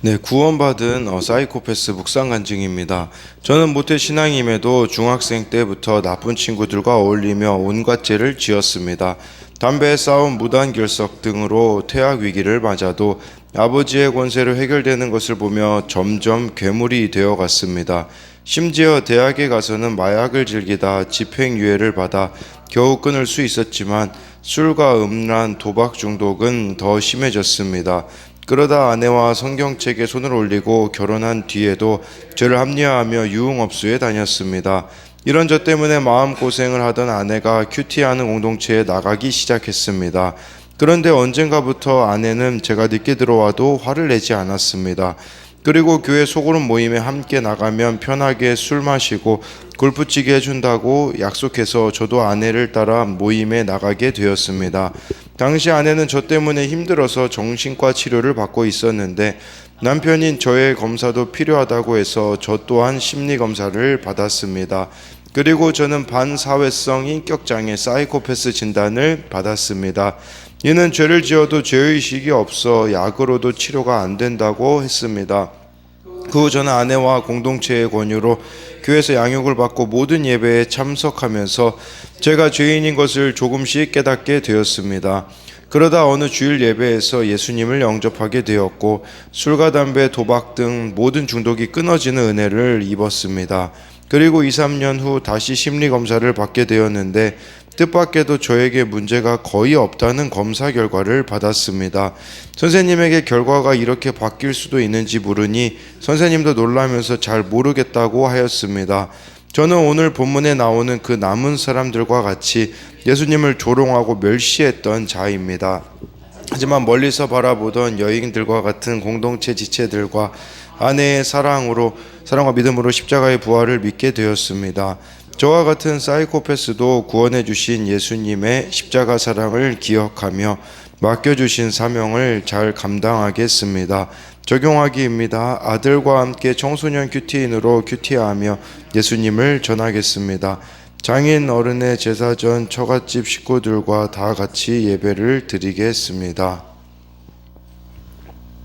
네, 구원받은 사이코패스 묵상간증입니다. 저는 모태신앙임에도 중학생 때부터 나쁜 친구들과 어울리며 온갖 죄를 지었습니다. 담배, 싸움, 무단결석 등으로 퇴학 위기를 맞아도 아버지의 권세로 해결되는 것을 보며 점점 괴물이 되어갔습니다. 심지어 대학에 가서는 마약을 즐기다 집행유예를 받아 겨우 끊을 수 있었지만 술과 음란, 도박 중독은 더 심해졌습니다. 그러다 아내와 성경책에 손을 올리고 결혼한 뒤에도 죄를 합리화하며 유흥업소에 다녔습니다. 이런 저 때문에 마음고생을 하던 아내가 큐티하는 공동체에 나가기 시작했습니다. 그런데 언젠가부터 아내는 제가 늦게 들어와도 화를 내지 않았습니다. 그리고 교회 소그룹 모임에 함께 나가면 편하게 술 마시고 골프 치게 해준다고 약속해서 저도 아내를 따라 모임에 나가게 되었습니다. 당시 아내는 저 때문에 힘들어서 정신과 치료를 받고 있었는데 남편인 저의 검사도 필요하다고 해서 저 또한 심리검사를 받았습니다. 그리고 저는 반사회성 인격장애 사이코패스 진단을 받았습니다. 이는 죄를 지어도 죄의식이 없어 약으로도 치료가 안 된다고 했습니다. 그 후 저는 아내와 공동체의 권유로 교회에서 양육을 받고 모든 예배에 참석하면서 제가 죄인인 것을 조금씩 깨닫게 되었습니다. 그러다 어느 주일 예배에서 예수님을 영접하게 되었고 술과 담배, 도박 등 모든 중독이 끊어지는 은혜를 입었습니다. 그리고 2, 3년 후 다시 심리검사를 받게 되었는데 뜻밖에도 저에게 문제가 거의 없다는 검사 결과를 받았습니다. 선생님에게 결과가 이렇게 바뀔 수도 있는지 물으니 선생님도 놀라면서 잘 모르겠다고 하였습니다. 저는 오늘 본문에 나오는 그 남은 사람들과 같이 예수님을 조롱하고 멸시했던 자입니다. 하지만 멀리서 바라보던 여인들과 같은 공동체 지체들과 아내의 사랑과 믿음으로 십자가의 부활을 믿게 되었습니다. 저와 같은 사이코패스도 구원해 주신 예수님의 십자가 사랑을 기억하며 맡겨주신 사명을 잘 감당하겠습니다. 적용하기입니다. 아들과 함께 청소년 큐티인으로 큐티하며 예수님을 전하겠습니다. 장인 어른의 제사 전 처갓집 식구들과 다 같이 예배를 드리겠습니다.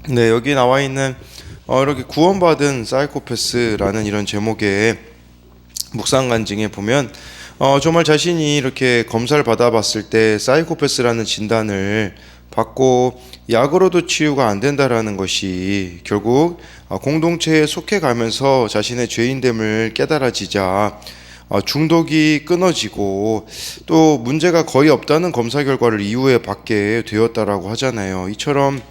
네, 여기 나와 있는 이렇게 구원받은 사이코패스라는 이런 제목의 묵상간증에 보면 정말 자신이 이렇게 검사를 받아봤을 때 사이코패스라는 진단을 받고 약으로도 치유가 안 된다라는 것이 결국 공동체에 속해 가면서 자신의 죄인됨을 깨달아지자 중독이 끊어지고 또 문제가 거의 없다는 검사 결과를 이후에 받게 되었다라고 하잖아요. 이처럼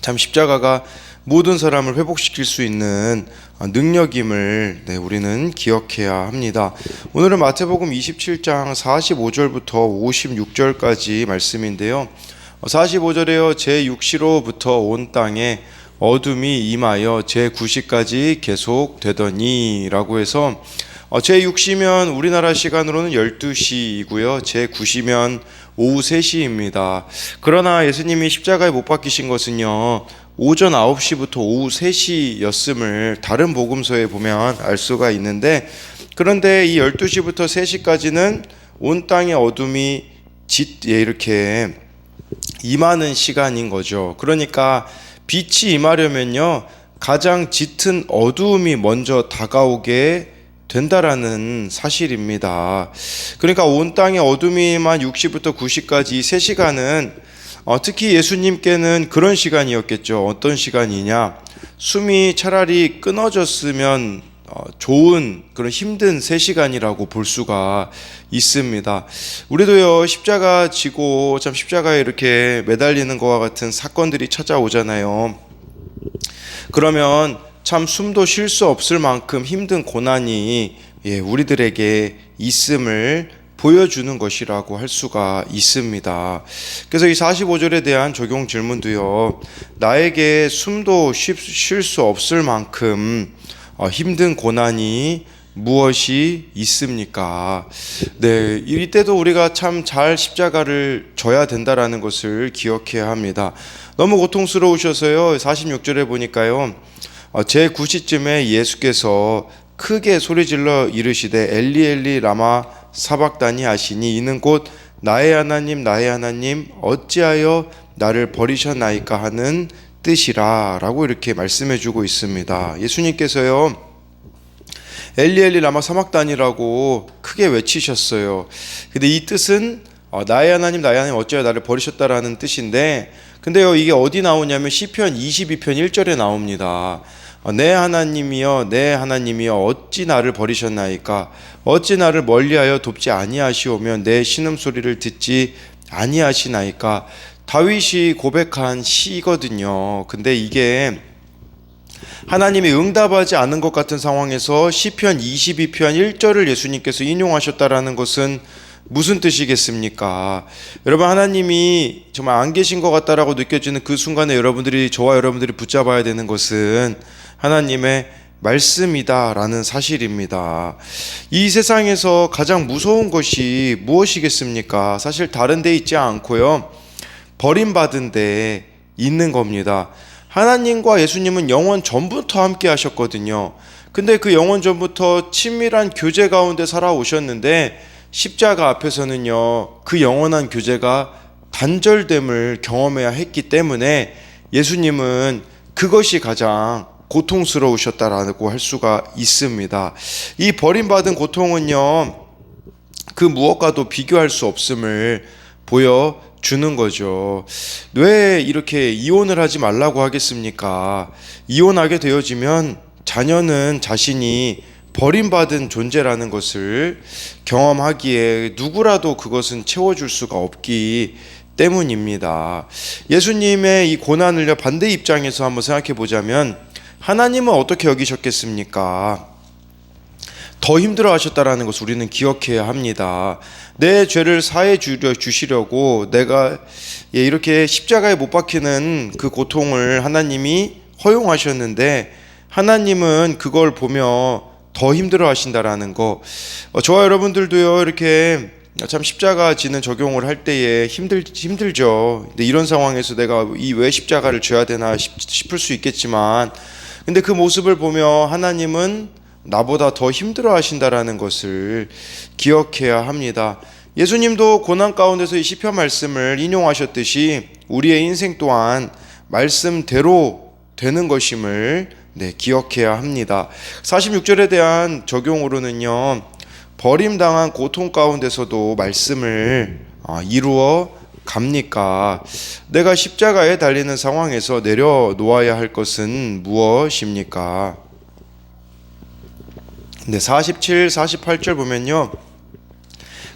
참 십자가가 모든 사람을 회복시킬 수 있는 능력임을 우리는 기억해야 합니다. 오늘은 마태복음 27장 45절부터 56절까지 말씀인데요. 45절에요. 제6시로부터 온 땅에 어둠이 임하여 제9시까지 계속되더니 라고 해서 제6시면 우리나라 시간으로는 12시이고요. 제9시면 오후 3시입니다. 그러나 예수님이 십자가에 못 박히신 것은요, 오전 9시부터 오후 3시였음을 다른 복음서에 보면 알 수가 있는데, 그런데 이 12시부터 3시까지는 온 땅의 어둠이 이렇게 임하는 시간인 거죠. 그러니까 빛이 임하려면요, 가장 짙은 어두움이 먼저 다가오게 된다라는 사실입니다. 그러니까 온 땅의 어둠이만 6시부터 9시까지 이 3시간은 특히 예수님께는 그런 시간이었겠죠. 어떤 시간이냐, 숨이 차라리 끊어졌으면 좋은 그런 힘든 3시간이라고 볼 수가 있습니다. 우리도요, 십자가 지고 참 십자가에 이렇게 매달리는 것과 같은 사건들이 찾아오잖아요. 그러면 참 숨도 쉴 수 없을 만큼 힘든 고난이 우리들에게 있음을 보여주는 것이라고 할 수가 있습니다. 그래서 이 45절에 대한 적용 질문도요, 나에게 숨도 쉴 수 없을 만큼 힘든 고난이 무엇이 있습니까? 네, 이때도 우리가 참 잘 십자가를 져야 된다라는 것을 기억해야 합니다. 너무 고통스러우셔서요, 46절에 보니까요, 제9시쯤에 예수께서 크게 소리질러 이르시되 엘리 엘리 라마 사박다니 하시니 이는 곧 나의 하나님 어찌하여 나를 버리셨나이까 하는 뜻이라 라고 이렇게 말씀해 주고 있습니다. 예수님께서요 엘리 엘리 라마 사막단이라고 크게 외치셨어요. 근데 이 뜻은 나의 하나님 어찌하여 나를 버리셨다라는 뜻인데, 근데요 이게 어디 나오냐면 시편 22편 1절에 나옵니다. 내 하나님이여 내 하나님이여 어찌 나를 버리셨나이까, 어찌 나를 멀리하여 돕지 아니하시오며 내 신음소리를 듣지 아니하시나이까. 다윗이 고백한 시거든요. 근데 이게 하나님이 응답하지 않은 것 같은 상황에서 시편 22편 1절을 예수님께서 인용하셨다라는 것은 무슨 뜻이겠습니까? 여러분, 하나님이 정말 안 계신 것 같다라고 느껴지는 그 순간에 저와 여러분들이 붙잡아야 되는 것은 하나님의 말씀이다라는 사실입니다. 이 세상에서 가장 무서운 것이 무엇이겠습니까? 사실 다른 데 있지 않고요, 버림받은 데 있는 겁니다. 하나님과 예수님은 영원 전부터 함께 하셨거든요. 근데 그 영원 전부터 친밀한 교제 가운데 살아오셨는데 십자가 앞에서는요 그 영원한 교제가 단절됨을 경험해야 했기 때문에 예수님은 그것이 가장 고통스러우셨다라고 할 수가 있습니다. 이 버림받은 고통은요 그 무엇과도 비교할 수 없음을 보여주는 거죠. 왜 이렇게 이혼을 하지 말라고 하겠습니까? 이혼하게 되어지면 자녀는 자신이 버림받은 존재라는 것을 경험하기에 누구라도 그것은 채워줄 수가 없기 때문입니다. 예수님의 이 고난을 반대 입장에서 한번 생각해 보자면 하나님은 어떻게 여기셨겠습니까? 더 힘들어 하셨다라는 것을 우리는 기억해야 합니다. 내 죄를 사해 주시려고 내가 이렇게 십자가에 못 박히는 그 고통을 하나님이 허용하셨는데, 하나님은 그걸 보며 더 힘들어 하신다라는 거. 저와 여러분들도요 이렇게 참 십자가 지는 적용을 할 때에 힘들죠. 근데 이런 상황에서 내가 왜 십자가를 져야 되나 싶을 수 있겠지만, 근데 그 모습을 보며 하나님은 나보다 더 힘들어 하신다라는 것을 기억해야 합니다. 예수님도 고난 가운데서 이 시편 말씀을 인용하셨듯이 우리의 인생 또한 말씀대로 되는 것임을 기억해야 합니다. 46절에 대한 적용으로는요, 버림당한 고통 가운데서도 말씀을 이루어 갑니까? 내가 십자가에 달리는 상황에서 내려놓아야 할 것은 무엇입니까? 네, 47, 48절 보면요,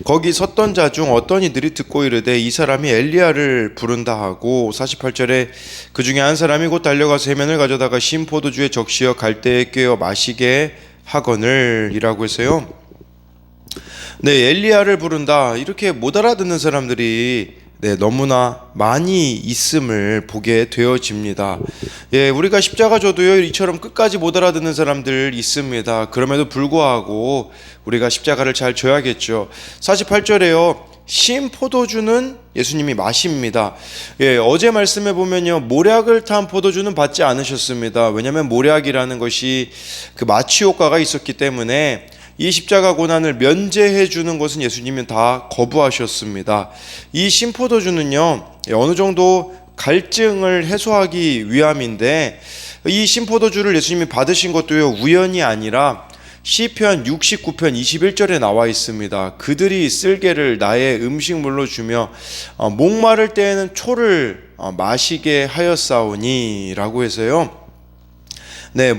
거기 섰던 자 중 어떤 이들이 듣고 이르되 이 사람이 엘리야를 부른다 하고, 48절에 그 중에 한 사람이 곧 달려가서 해면을 가져다가 신 포도주에 적시어 갈대에 꿰어 마시게 하거늘 이라고 해서요, 네, 엘리야를 부른다, 이렇게 못 알아듣는 사람들이 너무나 많이 있음을 보게 되어집니다. 우리가 십자가 져도요 이처럼 끝까지 못 알아듣는 사람들 있습니다. 그럼에도 불구하고 우리가 십자가를 잘 져야겠죠. 48절에요, 신 포도주는 예수님이 마십니다. 어제 말씀해 보면요, 모략을 탄 포도주는 받지 않으셨습니다. 왜냐하면 모략이라는 것이 그 마취 효과가 있었기 때문에 이 십자가 고난을 면제해 주는 것은 예수님은 다 거부하셨습니다. 이 신포도주는요 어느 정도 갈증을 해소하기 위함인데, 이 신포도주를 예수님이 받으신 것도요 우연이 아니라 시편 69편 21절에 나와 있습니다. 그들이 쓸개를 나의 음식물로 주며 목마를 때에는 초를 마시게 하였사오니 라고 해서요,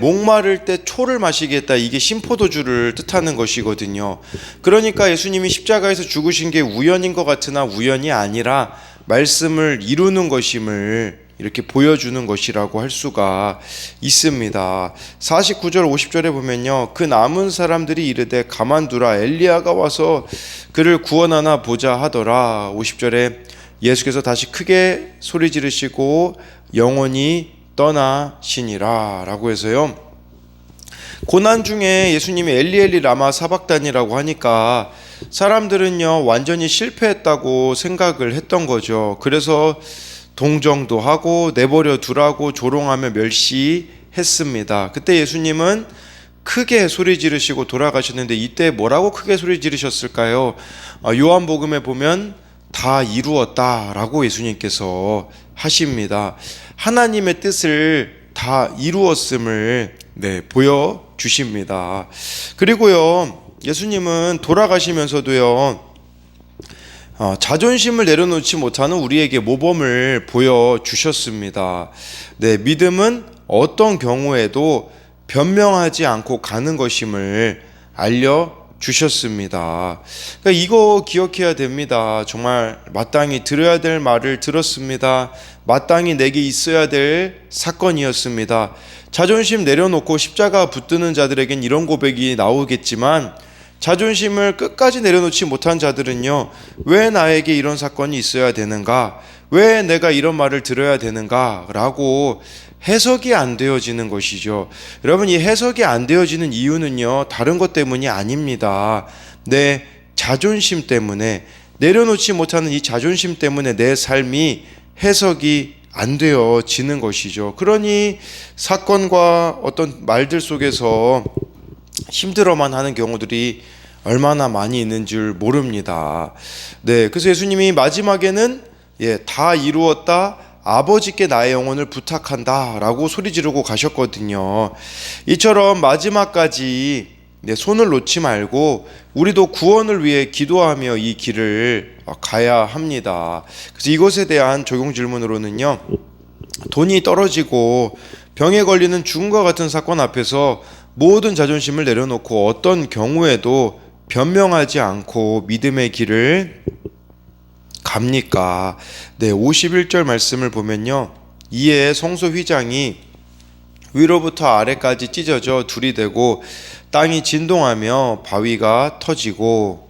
목마를 때 초를 마시겠다, 이게 신포도주를 뜻하는 것이거든요. 그러니까 예수님이 십자가에서 죽으신 게 우연인 것 같으나 우연이 아니라 말씀을 이루는 것임을 이렇게 보여주는 것이라고 할 수가 있습니다. 49절 50절에 보면요, 그 남은 사람들이 이르되 가만두라, 엘리야가 와서 그를 구원하나 보자 하더라. 50절에 예수께서 다시 크게 소리 지르시고 영원히 떠나시니라 라고 해서요, 고난 중에 예수님이 엘리 엘리 라마 사박단이라고 하니까 사람들은요 완전히 실패했다고 생각을 했던 거죠. 그래서 동정도 하고 내버려 두라고 조롱하며 멸시했습니다. 그때 예수님은 크게 소리 지르시고 돌아가셨는데, 이때 뭐라고 크게 소리 지르셨을까요? 요한복음에 보면 다 이루었다라고 예수님께서 하십니다. 하나님의 뜻을 다 이루었음을 보여주십니다. 그리고요, 예수님은 돌아가시면서도요, 자존심을 내려놓지 못하는 우리에게 모범을 보여주셨습니다. 믿음은 어떤 경우에도 변명하지 않고 가는 것임을 알려주셨습니다. 그러니까 이거 기억해야 됩니다. 정말 마땅히 들어야 될 말을 들었습니다. 마땅히 내게 있어야 될 사건이었습니다. 자존심 내려놓고 십자가 붙드는 자들에겐 이런 고백이 나오겠지만, 자존심을 끝까지 내려놓지 못한 자들은요, 왜 나에게 이런 사건이 있어야 되는가? 왜 내가 이런 말을 들어야 되는가? 라고 해석이 안 되어지는 것이죠. 여러분, 이 해석이 안 되어지는 이유는요, 다른 것 때문이 아닙니다. 내 자존심 때문에, 내려놓지 못하는 이 자존심 때문에 내 삶이 해석이 안 되어지는 것이죠. 그러니 사건과 어떤 말들 속에서 힘들어만 하는 경우들이 얼마나 많이 있는 줄 모릅니다. 그래서 예수님이 마지막에는 다 이루었다, 아버지께 나의 영혼을 부탁한다 라고 소리 지르고 가셨거든요. 이처럼 마지막까지 손을 놓지 말고 우리도 구원을 위해 기도하며 이 길을 가야 합니다. 그래서 이것에 대한 적용 질문으로는요, 돈이 떨어지고 병에 걸리는 죽음과 같은 사건 앞에서 모든 자존심을 내려놓고 어떤 경우에도 변명하지 않고 믿음의 길을 갑니까? 51절 말씀을 보면요, 이에 성소 휘장이 위로부터 아래까지 찢어져 둘이 되고 땅이 진동하며 바위가 터지고,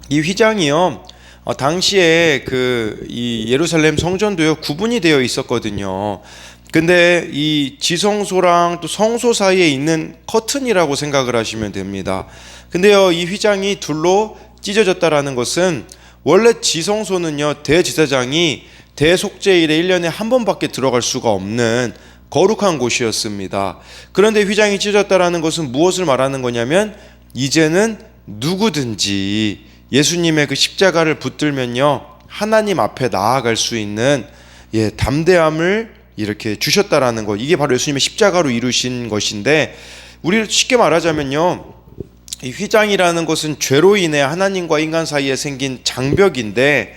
이 휘장이요, 당시에 이 예루살렘 성전도요, 구분이 되어 있었거든요. 근데 이 지성소랑 또 성소 사이에 있는 커튼이라고 생각을 하시면 됩니다. 근데요, 이 휘장이 둘로 찢어졌다라는 것은, 원래 지성소는요, 대제사장이 대속죄일에 1년에 한 번밖에 들어갈 수가 없는 거룩한 곳이었습니다. 그런데 휘장이 찢어졌다라는 것은 무엇을 말하는 거냐면, 이제는 누구든지 예수님의 그 십자가를 붙들면요, 하나님 앞에 나아갈 수 있는 담대함을 이렇게 주셨다라는 것, 이게 바로 예수님의 십자가로 이루신 것인데, 우리 쉽게 말하자면요, 이 휘장이라는 것은 죄로 인해 하나님과 인간 사이에 생긴 장벽인데,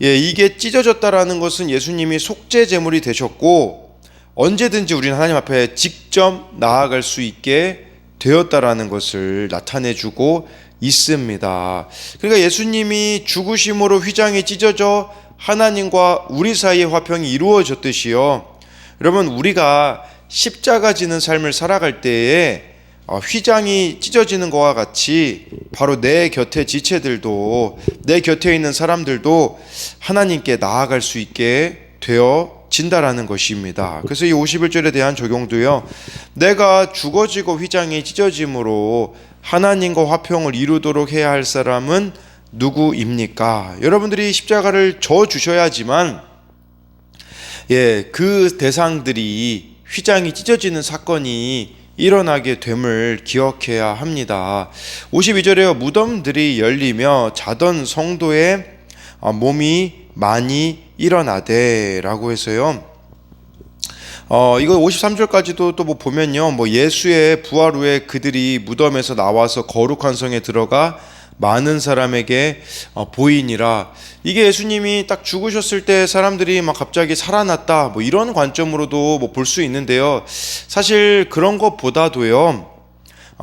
이게 찢어졌다라는 것은 예수님이 속죄 제물이 되셨고 언제든지 우리는 하나님 앞에 직접 나아갈 수 있게 되었다라는 것을 나타내주고 있습니다. 그러니까 예수님이 죽으심으로 휘장이 찢어져 하나님과 우리 사이의 화평이 이루어졌듯이요, 여러분, 우리가 십자가 지는 삶을 살아갈 때에 휘장이 찢어지는 것과 같이 바로 내 곁의 지체들도, 내 곁에 있는 사람들도 하나님께 나아갈 수 있게 되어진다라는 것입니다. 그래서 이 51절에 대한 적용도요, 내가 죽어지고 휘장이 찢어짐으로 하나님과 화평을 이루도록 해야 할 사람은 누구입니까? 여러분들이 십자가를 져 주셔야지만 그 대상들이, 휘장이 찢어지는 사건이 일어나게 됨을 기억해야 합니다. 52절에요, 무덤들이 열리며 자던 성도의 몸이 많이 일어나되 라고 해서요, 이거 53절까지도 또 보면요, 예수의 부활 후에 그들이 무덤에서 나와서 거룩한 성에 들어가 많은 사람에게 보이니라. 이게 예수님이 딱 죽으셨을 때 사람들이 막 갑자기 살아났다, 이런 관점으로도 볼 수 있는데요, 사실 그런 것보다도요,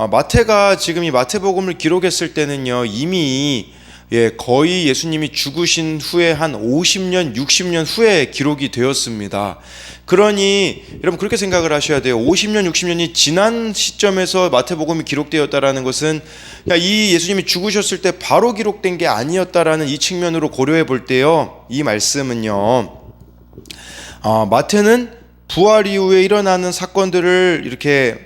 마태가 지금 이 마태복음을 기록했을 때는요, 이미 거의 예수님이 죽으신 후에 한 50년, 60년 후에 기록이 되었습니다. 그러니 여러분 그렇게 생각을 하셔야 돼요. 50년, 60년이 지난 시점에서 마태복음이 기록되었다라는 것은 이 예수님이 죽으셨을 때 바로 기록된 게 아니었다라는 이 측면으로 고려해 볼 때요, 이 말씀은요, 마태는 부활 이후에 일어나는 사건들을 이렇게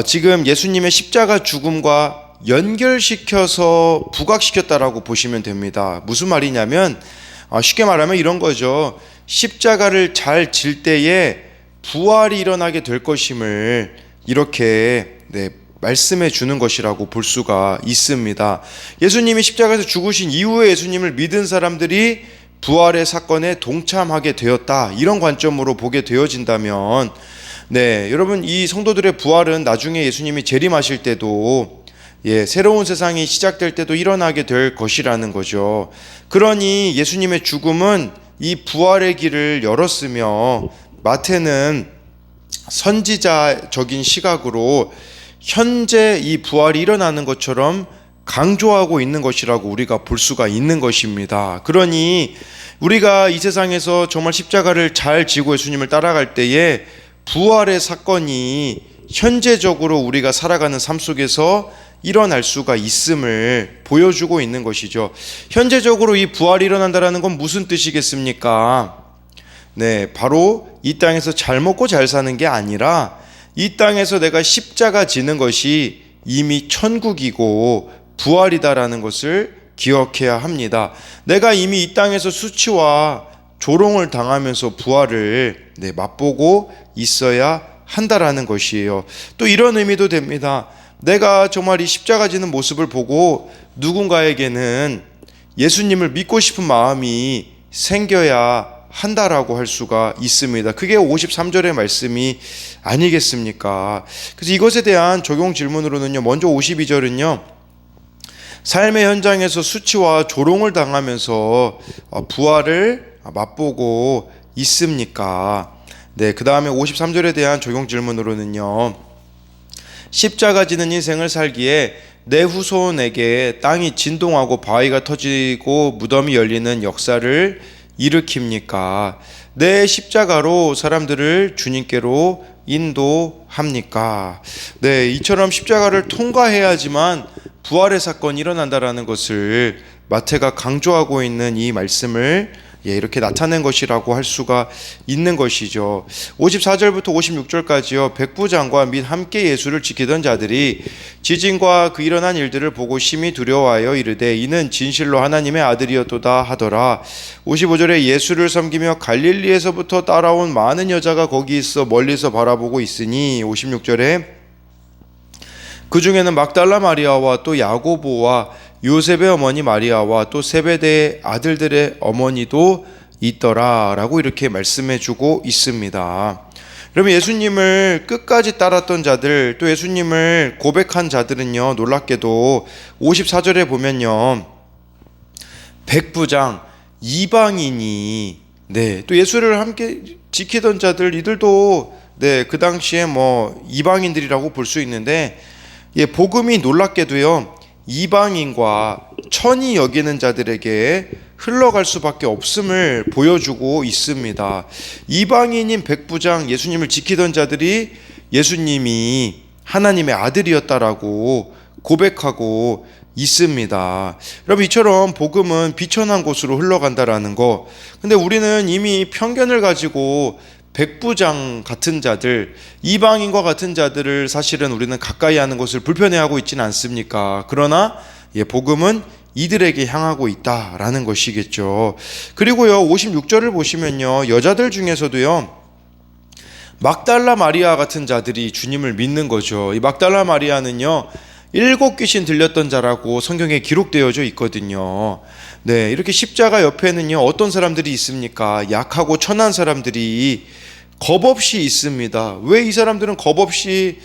지금 예수님의 십자가 죽음과 연결시켜서 부각시켰다라고 보시면 됩니다. 무슨 말이냐면, 쉽게 말하면 이런 거죠. 십자가를 잘 질 때에 부활이 일어나게 될 것임을 이렇게 말씀해 주는 것이라고 볼 수가 있습니다. 예수님이 십자가에서 죽으신 이후에 예수님을 믿은 사람들이 부활의 사건에 동참하게 되었다, 이런 관점으로 보게 되어진다면, 여러분, 이 성도들의 부활은 나중에 예수님이 재림하실 때도, 새로운 세상이 시작될 때도 일어나게 될 것이라는 거죠. 그러니 예수님의 죽음은 이 부활의 길을 열었으며, 마태는 선지자적인 시각으로 현재 이 부활이 일어나는 것처럼 강조하고 있는 것이라고 우리가 볼 수가 있는 것입니다. 그러니 우리가 이 세상에서 정말 십자가를 잘 지고 예수님을 따라갈 때에 부활의 사건이 현재적으로 우리가 살아가는 삶 속에서 일어날 수가 있음을 보여주고 있는 것이죠. 현재적으로 이 부활이 일어난다는 건 무슨 뜻이겠습니까? 바로 이 땅에서 잘 먹고 잘 사는 게 아니라 이 땅에서 내가 십자가 지는 것이 이미 천국이고 부활이다라는 것을 기억해야 합니다. 내가 이미 이 땅에서 수치와 조롱을 당하면서 부활을 맛보고 있어야 한다라는 것이에요. 또 이런 의미도 됩니다. 내가 정말 이 십자가 지는 모습을 보고 누군가에게는 예수님을 믿고 싶은 마음이 생겨야 한다라고 할 수가 있습니다. 그게 53절의 말씀이 아니겠습니까? 그래서 이것에 대한 적용 질문으로는요, 먼저 52절은요, 삶의 현장에서 수치와 조롱을 당하면서 부활을 맛보고 있습니까? 그 다음에 53절에 대한 적용 질문으로는요, 십자가 지는 인생을 살기에 내 후손에게 땅이 진동하고 바위가 터지고 무덤이 열리는 역사를 일으킵니까? 내 십자가로 사람들을 주님께로 인도합니까? 이처럼 십자가를 통과해야지만 부활의 사건이 일어난다라는 것을 마태가 강조하고 있는 이 말씀을 이렇게 나타낸 것이라고 할 수가 있는 것이죠. 54절부터 56절까지요. 백부장과 및 함께 예수를 지키던 자들이 지진과 그 일어난 일들을 보고 심히 두려워하여 이르되 이는 진실로 하나님의 아들이었도다 하더라. 55절에 예수를 섬기며 갈릴리에서부터 따라온 많은 여자가 거기 있어 멀리서 바라보고 있으니, 56절에 그 중에는 막달라 마리아와 또 야고보와 요셉의 어머니 마리아와 또 세베대의 아들들의 어머니도 있더라 라고 이렇게 말씀해주고 있습니다. 그러면 예수님을 끝까지 따랐던 자들, 또 예수님을 고백한 자들은요, 놀랍게도 54절에 보면요, 백부장, 이방인이 또 예수를 함께 지키던 자들, 이들도 그 당시에 이방인들이라고 볼 수 있는데, 복음이 놀랍게도요, 이방인과 천히 여기는 자들에게 흘러갈 수밖에 없음을 보여주고 있습니다. 이방인인 백부장, 예수님을 지키던 자들이 예수님이 하나님의 아들이었다라고 고백하고 있습니다. 여러분, 이처럼 복음은 비천한 곳으로 흘러간다라는 거. 근데 우리는 이미 편견을 가지고 백부장 같은 자들, 이방인과 같은 자들을 사실은 우리는 가까이 하는 것을 불편해하고 있지는 않습니까? 그러나 복음은 이들에게 향하고 있다라는 것이겠죠. 그리고요, 56절을 보시면요, 여자들 중에서도요, 막달라 마리아 같은 자들이 주님을 믿는 거죠. 이 막달라 마리아는요, 7 귀신 들렸던 자라고 성경에 기록되어져 있거든요. 이렇게 십자가 옆에는요, 어떤 사람들이 있습니까? 약하고 천한 사람들이 겁없이 있습니다. 왜 이 사람들은 겁없이,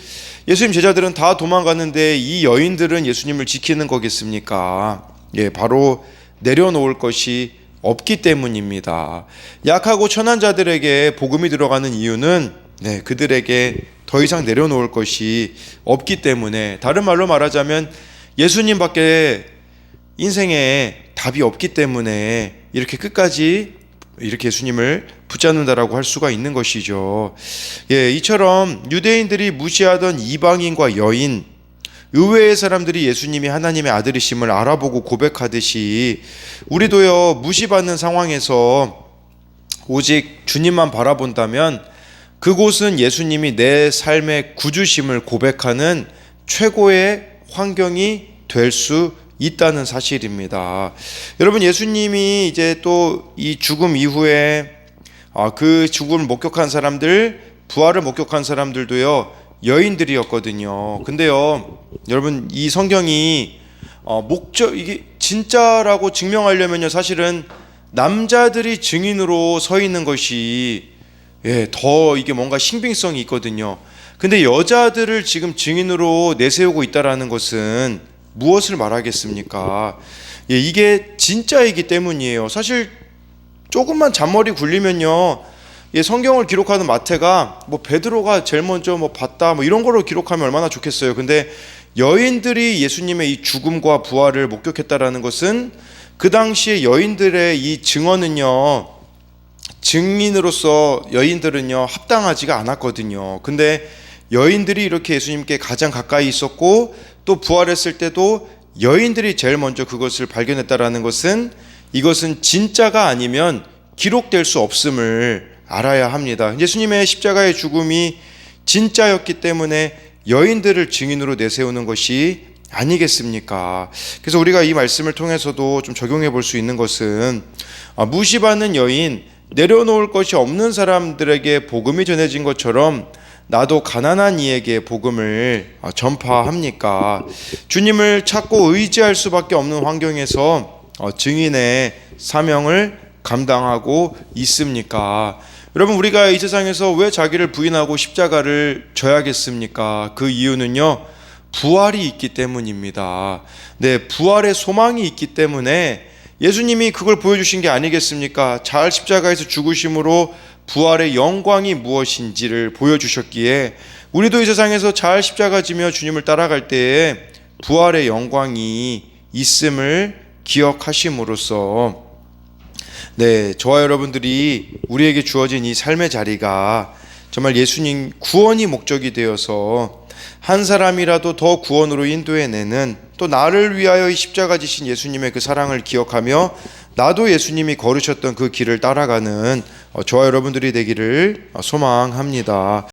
예수님 제자들은 다 도망갔는데 이 여인들은 예수님을 지키는 거겠습니까? 바로 내려놓을 것이 없기 때문입니다. 약하고 천한 자들에게 복음이 들어가는 이유는 그들에게 더 이상 내려놓을 것이 없기 때문에, 다른 말로 말하자면 예수님밖에 인생에 답이 없기 때문에 이렇게 끝까지 이렇게 예수님을 붙잡는다라고 할 수가 있는 것이죠. 이처럼 유대인들이 무시하던 이방인과 여인, 의외의 사람들이 예수님이 하나님의 아들이심을 알아보고 고백하듯이 우리도요, 무시받는 상황에서 오직 주님만 바라본다면 그곳은 예수님이 내 삶의 구주심을 고백하는 최고의 환경이 될 수 있다는 사실입니다. 여러분, 예수님이 이제 또 이 죽음 이후에 그 죽음을 목격한 사람들, 부활을 목격한 사람들도요, 여인들이었거든요. 근데요, 여러분, 이 성경이 이게 진짜라고 증명하려면요, 사실은 남자들이 증인으로 서 있는 것이 더 이게 뭔가 신빙성이 있거든요. 근데 여자들을 지금 증인으로 내세우고 있다라는 것은 무엇을 말하겠습니까? 이게 진짜이기 때문이에요. 사실 조금만 잔머리 굴리면요, 성경을 기록하는 마태가 뭐 베드로가 제일 먼저 뭐 봤다 뭐 이런 걸로 기록하면 얼마나 좋겠어요. 근데 여인들이 예수님의 이 죽음과 부활을 목격했다라는 것은 그 당시에 여인들의 이 증언은요, 증인으로서 여인들은요 합당하지가 않았거든요. 근데 여인들이 이렇게 예수님께 가장 가까이 있었고 또 부활했을 때도 여인들이 제일 먼저 그것을 발견했다라는 것은, 이것은 진짜가 아니면 기록될 수 없음을 알아야 합니다. 예수님의 십자가의 죽음이 진짜였기 때문에 여인들을 증인으로 내세우는 것이 아니겠습니까? 그래서 우리가 이 말씀을 통해서도 좀 적용해 볼 수 있는 것은, 무시받는 여인, 내려놓을 것이 없는 사람들에게 복음이 전해진 것처럼 나도 가난한 이에게 복음을 전파합니까? 주님을 찾고 의지할 수밖에 없는 환경에서 증인의 사명을 감당하고 있습니까? 여러분, 우리가 이 세상에서 왜 자기를 부인하고 십자가를 져야겠습니까? 그 이유는요, 부활이 있기 때문입니다. 네, 부활의 소망이 있기 때문에 예수님이 그걸 보여주신 게 아니겠습니까? 잘 십자가에서 죽으심으로 부활의 영광이 무엇인지를 보여주셨기에 우리도 이 세상에서 잘 십자가 지며 주님을 따라갈 때에 부활의 영광이 있음을 기억하심으로써, 네, 저와 여러분들이 우리에게 주어진 이 삶의 자리가 정말 예수님 구원이 목적이 되어서 한 사람이라도 더 구원으로 인도해내는, 또 나를 위하여 이 십자가 지신 예수님의 그 사랑을 기억하며 나도 예수님이 걸으셨던 그 길을 따라가는 저와 여러분들이 되기를 소망합니다.